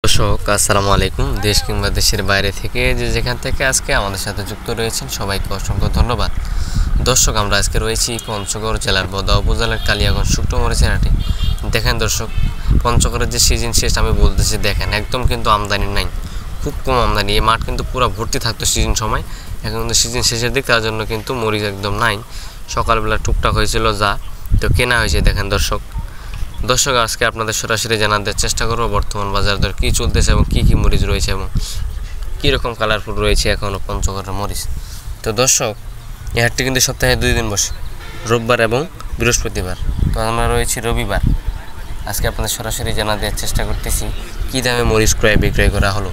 দর্শক আসসালামু আলাইকুম। দেশ কিংবা দেশের বাইরে থেকে যেখান থেকে আজকে আমাদের সাথে যুক্ত রয়েছেন সবাইকে অসংখ্য ধন্যবাদ। দর্শক, আমরা আজকে রয়েছি পঞ্চগড় জেলার বোদা উপজেলার কালিয়াগঞ্জ শুকনো মরিচের হাটে। দেখেন দর্শক, পঞ্চগড়ের যে সিজন শেষ আমি বলতেছি, দেখেন একদম কিন্তু আমদানি নাই, খুব কম আমদানি। এই মাঠ কিন্তু পুরো ভর্তি থাকতো সিজন সময়, এখন কিন্তু সিজন শেষের দিক, তার জন্য কিন্তু মরিচ একদম নাই। সকালবেলা টুকটাক হয়েছিল যা, তো কেনা হয়েছে। দেখেন দর্শক, আজকে আপনাদের সরাসরি জানাতে চেষ্টা করব বর্তমান বাজার দর কী চলতেছে এবং কী কী মরিচ রয়েছে এবং কীরকম কালারফুল রয়েছে এখনও পঞ্চগড়ের মরিচ। তো দর্শক, এই হাটটি কিন্তু সপ্তাহে 2 দিন বসে, রোববার এবং বৃহস্পতিবার। তো আমরা রয়েছি রবিবার। আজকে আপনাদের সরাসরি জানা দেওয়ার চেষ্টা করতেছি কী দামে মরিচ ক্রয় বিক্রয় করা হলো।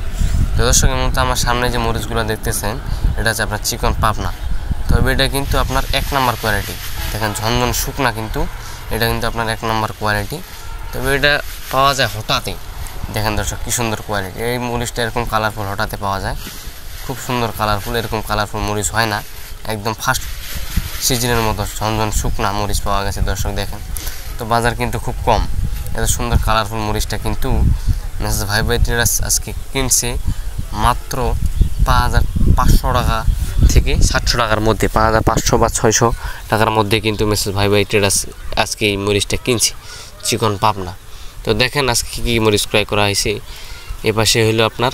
তো দর্শক, এর মধ্যে আমার সামনে যে মরিচগুলো দেখতেছেন, এটা হচ্ছে আপনার চিকন পাবনা। তবে এটা কিন্তু আপনার 1 নম্বর কোয়ালিটি। দেখেন ঝনঝন শুকনা, কিন্তু এটা কিন্তু আপনার 1 নম্বর কোয়ালিটি। তবে এটা পাওয়া যায় হঠাৎই। দেখেন দর্শক, কী সুন্দর কোয়ালিটি। এই মরিচটা এরকম কালারফুল হঠাৎই পাওয়া যায়, খুব সুন্দর কালারফুল। এরকম কালারফুল মরিচ হয় না, একদম ফার্স্ট সিজনের মতো ঝনঝন শুকনা মরিচ পাওয়া গেছে দর্শক। দেখেন তো বাজার কিন্তু খুব কম। এত সুন্দর কালারফুল মরিচটা কিন্তু মেসেজ ভাই ট্রেডার্স আজকে কিনছে মাত্র 5,500 টাকা থেকে 700 টাকার মধ্যে, 5,500 বা 600 টাকার মধ্যে কিন্তু মেসেজ ভাই ট্রেডার্স আজকে এই মরিচটা কিনছে, চিকন পাবনা। তো দেখেন আজকে কী মরিচ ক্রয় করা হয়েছে। এপাশে হইলো আপনার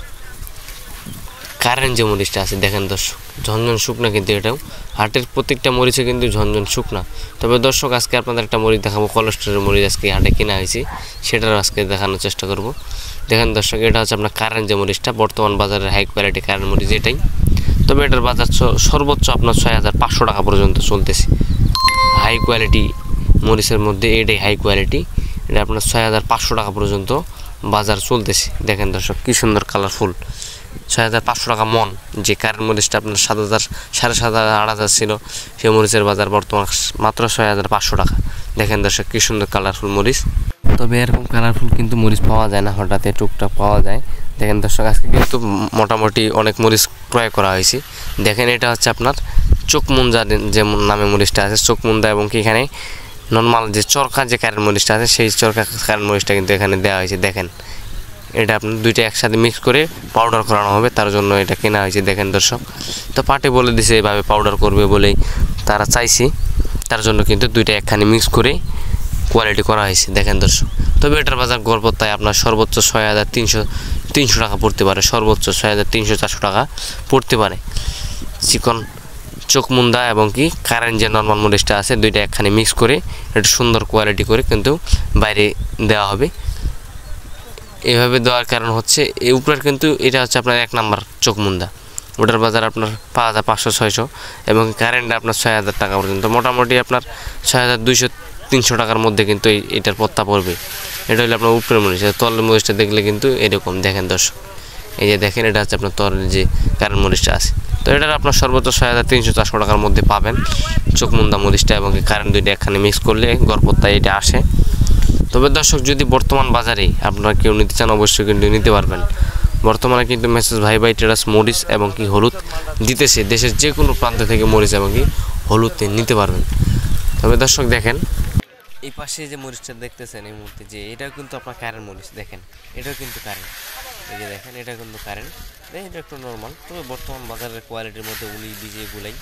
কারেন্ট যে মরিচটা আছে, দেখেন দর্শক ঝনঝন শুকনা, কিন্তু এটাও হাটের প্রত্যেকটা মরিচে কিন্তু ঝনঝন শুকনা। তবে দর্শক, আজকে আপনাদের একটা মরিচ দেখাবো, কোলেস্ট্রলের মরিচ আজকে হাটে কেনা হয়েছে, সেটার আজকে দেখানোর চেষ্টা করব। দেখেন দর্শক, এটা হচ্ছে আপনার কারেন্ট যে মরিচটা, বর্তমান বাজারের হাই কোয়ালিটি কারেন্ট মরিচ এটাই। তবে এটার বাজার সর্বোচ্চ আপনার 6,500 টাকা পর্যন্ত চলতেছে। হাই কোয়ালিটি মরিচের মধ্যে এটাই হাই কোয়ালিটি, এটা আপনার 6,500 টাকা পর্যন্ত বাজার চলতেছে। দেখেন দর্শক, কী সুন্দর কালারফুল। 6,500 টাকা মন। যে কারেন্ট মরিচটা আপনার 7,000, 7,500, 8,000 ছিল, সেই মরিচের বাজার বর্তমান মাত্র 6,500 টাকা। দেখেন দর্শক, কী সুন্দর কালারফুল মরিচ। তবে এরকম কালারফুল কিন্তু মরিচ পাওয়া যায় না, হঠাৎ টুকটাক পাওয়া যায়। দেখেন দর্শক, আজকে কিন্তু মোটামুটি অনেক মরিচ ক্রয় করা হয়েছে। দেখেন এটা হচ্ছে আপনার চোখমুন্দা যে নামে মরিচটা আছে, চোখমুন্দা, এবং কি এখানে নর্মাল যে চরকা যে কারেন্ট মরিচটা আছে, সেই চরকা কারেন্ট মরিচটা কিন্তু এখানে দেওয়া হয়েছে। দেখেন এটা আপনার দুইটা একসাথে মিক্স করে পাউডার করানো হবে, তার জন্য এটা কেনা হয়েছে। দেখেন দর্শক, তো পার্টি বলে দিছে এভাবে পাউডার করবে বলেই তারা চাইছে, তার জন্য কিন্তু দুইটা একখানে মিক্স করে কোয়ালিটি করা হয়েছে। দেখেন দর্শক, তবে এটার বাজার গড়পত্তায় আপনার সর্বোচ্চ 6,300 টাকা পড়তে পারে, সর্বোচ্চ 6,300-400 টাকা পড়তে পারে। চিকন চোখমুন্দা এবং কি কারেন্ট যে নর্মাল মরিচটা আছে, দুইটা একখানে মিক্স করে এটা সুন্দর কোয়ালিটি করে কিন্তু বাইরে দেওয়া হবে। এভাবে দেওয়ার কারণ হচ্ছে এই উপরের কিন্তু এটা হচ্ছে আপনার 1 নম্বর চোখমুন্দা, ওটার বাজার আপনার 5,500-600, এবং কারেন্ট আপনার 6,000 টাকা পর্যন্ত। মোটামুটি আপনার 6,200-300 টাকার মধ্যে কিন্তু এটার পত্তা পড়বে। এটা হলো আপনার উপরের মরিচ। তলের মরিচটা দেখলে কিন্তু এরকম। দেখেন দর্শক, এই যে দেখেন, এটা হচ্ছে আপনার তলের যে কারেন্ট মরিচটা আছে। তো এটার আপনার সর্বোচ্চ 6,300-400 টাকার মধ্যে পাবেন চোখমুন্দা মরিচটা, এবং কারেন্ট দুইটা একখানে মিক্স করলে গড়পত্তায় এটা আসে। তবে দর্শক, যদি বর্তমান বাজারে আপনারা কেউ নিতে চান, অবশ্যই কিন্তু নিতে পারবেন। বর্তমানে কিন্তু মেসেজ ভাই ট্রেডার্স মরিচ এবং কি হলুদ দিতেছে, দেশের যে কোনো প্রান্ত থেকে মরিচ এবং কি হলুদ নিতে পারবেন। তবে দর্শক দেখেন, এই পাশে যে মরিচটা দেখতেছেন এই মুহূর্তে, যে এটাও কিন্তু আপনার কারেন্ট মরিচ। দেখেন এটাও কিন্তু কারেন্ট, এই যে দেখেন এটা কিন্তু কারেন্ট, এটা একটু নর্মাল। তবে বর্তমান বাজারের কোয়ালিটির মধ্যে উলি বীজে গুলাই,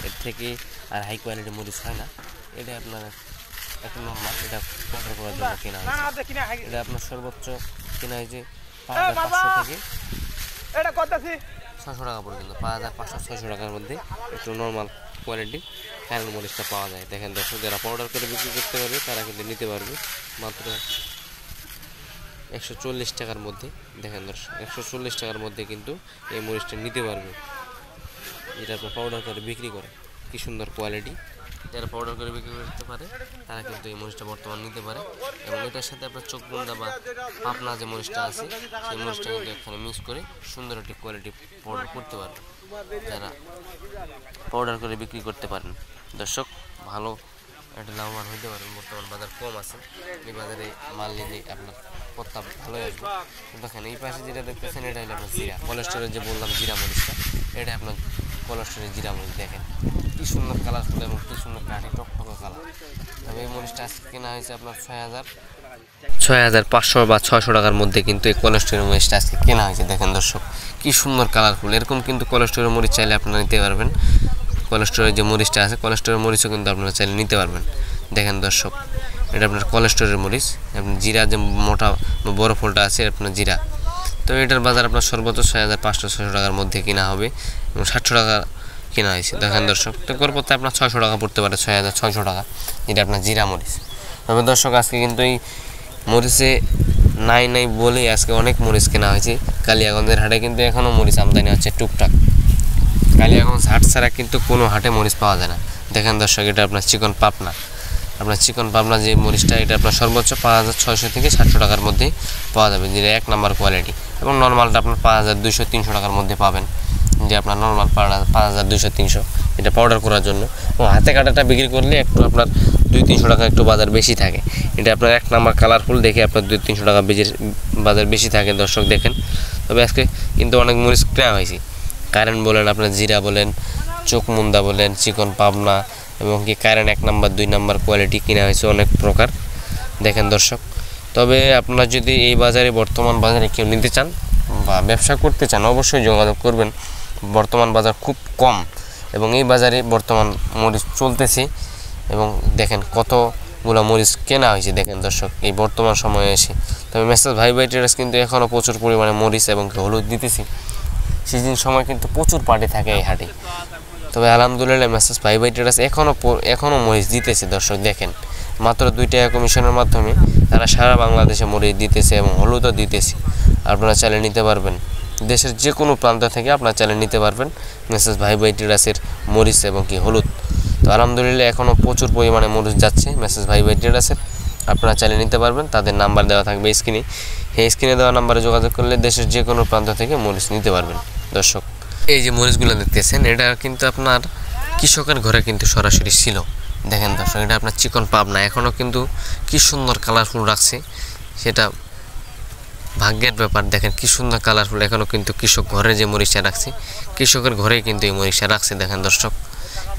এর থেকে আর হাই কোয়ালিটির মরিচ হয় না। এটা আপনার একটা নর্মাল, এটা পাউডার করার জন্য কেনা হয়েছে। এটা আপনার সর্বোচ্চ কেনা হয়েছে 5,500 থেকে 600 টাকা পর্যন্ত। 5,500-600 টাকার মধ্যে একটু নর্মাল কোয়ালিটি কারেন্ট মরিচটা পাওয়া যায়। দেখেন দর্শক, যারা পাউডার করে বিক্রি করতে পারবে তারা কিন্তু নিতে পারবে মাত্র 140 টাকার মধ্যে। দেখেন দর্শক, 140 টাকার মধ্যে কিন্তু এই মরিচটা নিতে পারবে, যেটা আপনার পাউডার করে বিক্রি করে। কি সুন্দর কোয়ালিটি। যারা পাউডার করে বিক্রি করতে পারে তারা কিন্তু এই মরিচটা বর্তমান নিতে পারে, এবং এটার সাথে আপনার চোখমুন্দা বা পাবনা যে মরিচটা আছে, সেই মরিচটা কিন্তু এখানে মিক্স করে সুন্দর একটি কোয়ালিটি পাউডার করতে পারবে, যারা পাউডার করে বিক্রি করতে পারেন। দর্শক, ভালো একটা লাভবান হতে পারেন। বর্তমান বাজার কম আছে, এই বাজারে মাল নিলে আপনার পত্তা ভালোই আসবে। দেখেন এই পাশে যেটা দেখতেছেন, এটা হলো আপনার জিরা, কোলেস্ট্রলের যে বললাম জিরা মরিচটা, এটা আপনার কোলেস্ট্রলের জিরা মরিচ। দেখেন কি সুন্দর কালারফুল এবং কি সুন্দর কাঠি টকটকা কালার। তবে এই মরিচটা আজকে কেনা হয়েছে আপনার 6500 বা 600 টাকার মধ্যে কিন্তু এই কোলেস্টেরল মরিচটা আজকে কেনা হয়েছে। দেখেন দর্শক কি সুন্দর কালারফুল, এরকম কিন্তু কোলেস্টেরল মরিচ চাইলে আপনারা নিতে পারবেন। কোলেস্টেরল যে মরিচটা আছে কোলেস্টেরল মরিচও কিন্তু আপনারা চাইলে নিতে পারবেন। দেখেন দর্শক এটা আপনার কোলেস্টেরল মরিচ, আপনার জিরা যে মোটা বড় ফুলটা আছে আপনার জিরা। তো এটার বাজার আপনার সর্বোচ্চ 6500-600 টাকার মধ্যে কিনা হবে এবং 700 টাকা কেনা হয়েছে। দেখেন দর্শক তো গড়পড়তে আপনার 600 টাকা পড়তে পারে, 6600 টাকা, যেটা আপনার জিরা মরিচ। তবে দর্শক আজকে কিন্তু এই মরিচে নাই বলেই আজকে অনেক মরিচ কেনা হয়েছে। কালিয়াগঞ্জের হাটে কিন্তু এখনও মরিচ আমদানি হচ্ছে টুকটাক। কালিয়াগঞ্জ হাট ছাড়া কিন্তু কোনো হাটে মরিচ পাওয়া যায় না। দেখেন দর্শক এটা আপনার চিকন পাবনা, আপনার চিকন পাবনা যে মরিচটা এটা আপনার সর্বোচ্চ 5600 থেকে 700 টাকার মধ্যে পাওয়া যাবে, যেটা 1 নম্বর কোয়ালিটি। এবং নর্মালটা আপনার 5200-300 টাকার মধ্যে পাবেন, যে আপনার নর্মাল 5200-300 এটা পাউডার করার জন্য। এবং হাতে কাটাটা বিক্রি করলে একটু আপনার 200-300 টাকা একটু বাজার বেশি থাকে। এটা আপনার 1 নম্বর কালারফুল দেখে আপনার 200-300 টাকা বাজার বেশি থাকে দর্শক দেখেন। তবে আজকে কিন্তু অনেক মরিচ কেনা হয়েছে, কারেন্ট বলেন, আপনার জিরা বলেন, চোখমুন্দা বলেন, চিকন পাবনা এবং কি কারেন্ট 1 নম্বর 2 নম্বর কোয়ালিটি কিনা হয়েছে অনেক প্রকার। দেখেন দর্শক তবে আপনারা যদি এই বাজারে বর্তমান বাজারে কেউ নিতে চান বা ব্যবসা করতে চান অবশ্যই যোগাযোগ করবেন। বর্তমান বাজার খুব কম এবং এই বাজারে বর্তমান মরিচ চলতেছে এবং দেখেন কতগুলো মরিচ কেনা হয়েছে। দেখেন দর্শক এই বর্তমান সময়ে এসে। তবে মেসার্স ভাই ট্রেডার্স কিন্তু এখনও প্রচুর পরিমাণে মরিচ এবং হলুদ দিতেছে। সিজন সময় কিন্তু প্রচুর পার্টি থাকে এই হাটে। তবে আলহামদুলিল্লাহ মেসার্স ভাই ট্রেডার্স এখনও মরিচ দিতেছে দর্শক। দেখেন মাত্র 2 টাকা কমিশনের মাধ্যমে তারা সারা বাংলাদেশে মরিচ দিতেছে এবং হলুদও দিতেছে। আপনারা চাইলে নিতে পারবেন, দেশের যে কোনো প্রান্ত থেকে আপনারা চাইলে নিতে পারবেন মেসার্স ভাই ট্রেডার্সের মরিচ এবং কি হলুদ। তো আলহামদুলিল্লাহ এখনও প্রচুর পরিমাণে মরিচ যাচ্ছে মেসার্স ভাই ট্রেডার্সের। আপনারা চাইলে নিতে পারবেন, তাদের নাম্বার দেওয়া থাকবে স্ক্রিনে। এই স্ক্রিনে দেওয়া নাম্বারে যোগাযোগ করলে দেশের যে কোনো প্রান্ত থেকে মরিচ নিতে পারবেন। দর্শক এই যে মরিচগুলো দেখতেছেন এটা কিন্তু আপনার কৃষকের ঘরে কিন্তু সরাসরি ছিল। দেখেন দর্শক এটা আপনার চিকন পাবনা, এখনও কিন্তু কি সুন্দর কালারফুল রাখছে, সেটা ভাগ্যের ব্যাপার। দেখেন কি সুন্দর কালারফুল, এখনও কিন্তু কৃষক ঘরে যে মরিচটা রাখছে কৃষকের ঘরেই কিন্তু এই মরিচটা রাখছে। দেখেন দর্শক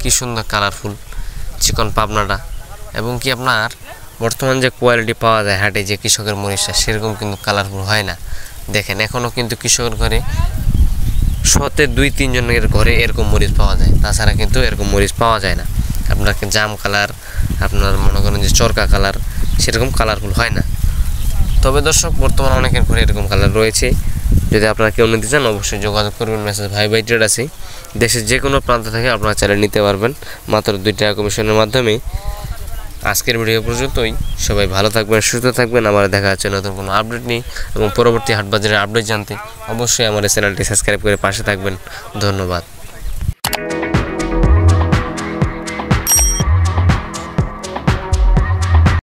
কি সুন্দর কালারফুল চিকন পাবনাটা। এবং কি আপনার বর্তমান যে কোয়ালিটি পাওয়া যায় হাটে যে কৃষকের মরিচটা সেরকম কিন্তু কালারফুল হয় না। দেখেন এখনও কিন্তু কৃষকের ঘরে 100-তে 2-3 জনের ঘরে এরকম মরিচ পাওয়া যায়, তাছাড়া কিন্তু এরকম মরিচ পাওয়া যায় না। আপনাকে জাম কালার, আপনার মনে করেন যে চরকা কালার, সেরকম কালারফুল হয় না। তবে দর্শক বর্তমান অনেকের ঘরে এরকম কালার রয়েছে। যদি আপনারা কেউ নিতে চান অবশ্যই যোগাযোগ করবেন মেসার্স ভাই ট্রেডার্সে। দেশের যে কোনো প্রান্ত থেকে আপনারা চাইলে নিতে পারবেন মাত্র 2 টাকা কমিশনের মাধ্যমে। আজকের ভিডিও পর্যন্তই। সবাই ভালো থাকবেন, সুস্থ থাকবেন। আবার দেখা হচ্ছে নতুন কোনো আপডেট নিয়ে এবং পরবর্তী হাটবাজারের আপডেট জানতে অবশ্যই আমার চ্যানেলটি সাবস্ক্রাইব করে পাশে থাকবেন। ধন্যবাদ।